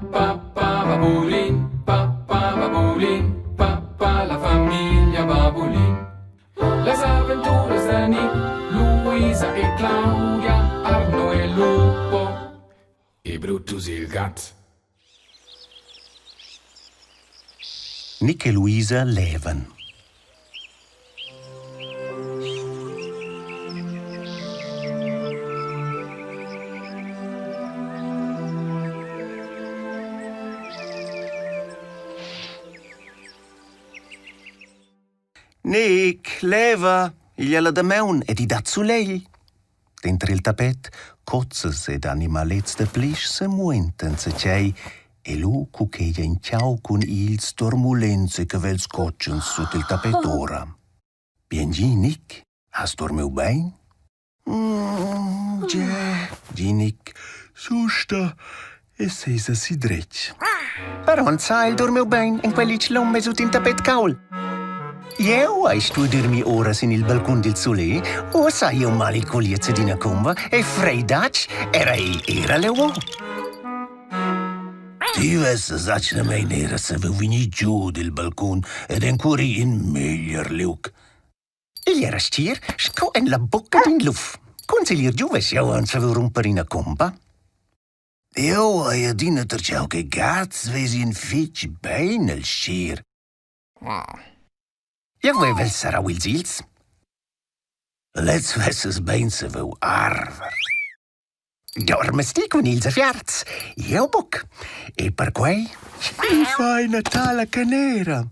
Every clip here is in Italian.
Babulin, papà, la famiglia Babulin. Le avventure di Nick, Luisa e Claudia, Arno e Lupo, e Brutus il gatto. Nick e Luisa leven. Nick, leva, gliela da meun e di dat su lei. Dentro il tapet, cozzes ed animalets de plisch se muenten se cei e lu cucheia in ciao con ils dormulenze che vel scotchen sotto il tapet ora. Biengi, Nick, has dormiu bein? Gi Nick, susta e seisa si dretg. Però non sai, dormiu bein in quelli l'homme sotto il tapet caul. Io hai tu dirmi ora in il balcone del sole, o sai io male il cogliezzo di una comba e freidac era le uo. Ti vesse sac na mei nera se ve vini giù del balcone ed ancora in miglior look. Il era stier, sco in la bocca in luft. Consiglier giù vesse io an se ve rompere in una comba. Io hai a dina terciao che gats vesi in fitch bein il stier. Ja, voi vel sarà Will Zils? Let's vesses bein se veu arver. Dormesti con ils afiarts, io buc. E per quei? Mi fai Natala canera.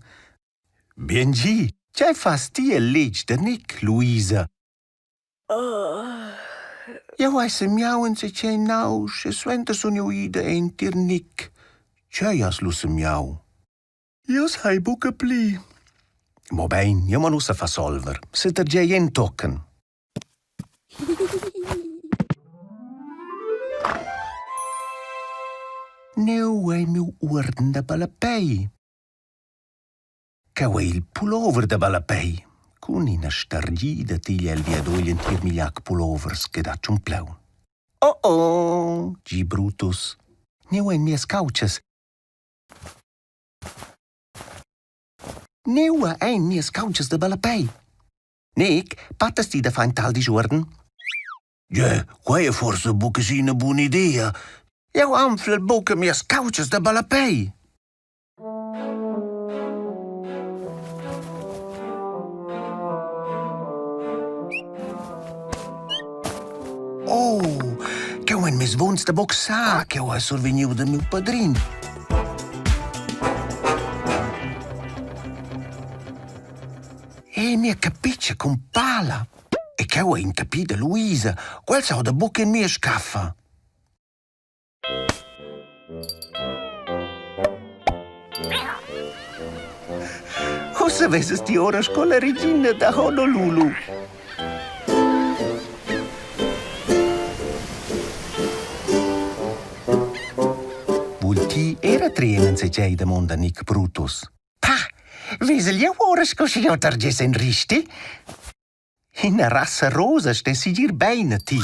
Biengi, c'è fasti e leg de Nick, Luisa. Io hai se miauen se c'è naus e sventa sonio ide en tir Nick. C'è as lu se miau. Io sai buca pli. Ma ben, io non sa fa solver. Se te già in tocken. Neu è mio orden da balapei. Che è il pullover da balapei. Con una stargida tiglia il via d'ogli in migliac pullovers che dà un plau. Oh, gi Brutus. Neu è mie scauces. Neua ein mie scauches de balapei. Nick, pattesti da fein tal di giorn? Ja, quai è forse bucasina buona idea. Io anfla il buca mie scauches de balapei. Oh, che un mis vuns de boxa, che ho sorvegniu de mio padrin. E mia capiccia con pala. E che ho incapita Luisa, quel so da bocca in mia scaffa. O se avessi sti ora con la regina da Honolulu. Vulti era trenen se c'è da monda Nick Brutus. Wesel je horen così io targesse in risti? In una razza rosa stessi gir bene ti.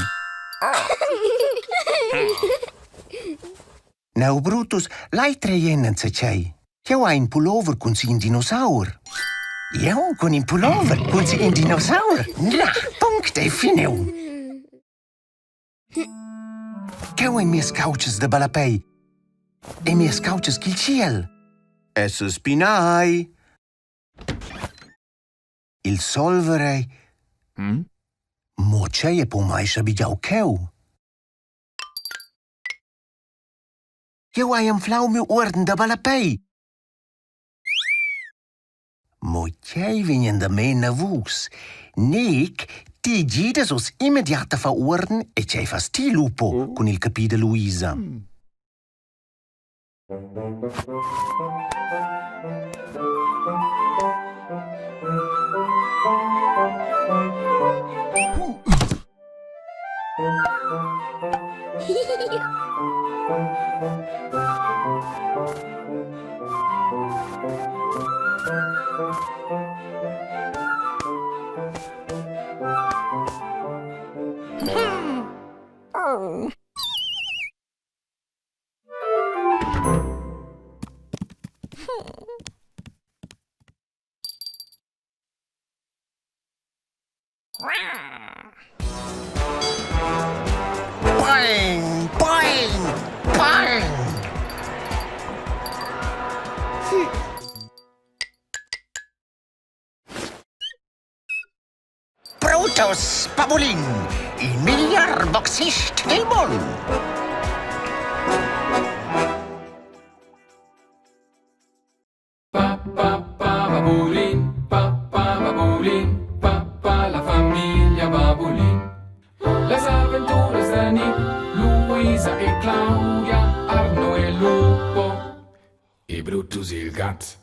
Now Brutus, lei treien se c'hai. Io hai un pullover con si in dinosaur. Io con un pullover con si in dinosaur? Na, punct e fineu. Che ho in mie scauces de balapei? E mie scauces ch'il ciel? Esse spinai. Il solverei. Mo c'è e po mai sabigiau cheu. Io hai un flau mio orden da balapei. Mo c'è vegnan da me navus. Nick, ti gides os immediata fa orden e c'è fa sti lupo con il capì de Luisa. Boing, boing, boing. Brutus Pabulin, il miglior boxista del mondo. Papà, la famiglia Babulin. Les avventuras de Nick, Luisa e Claudia, Arno e Lupo, e Brutus il gat.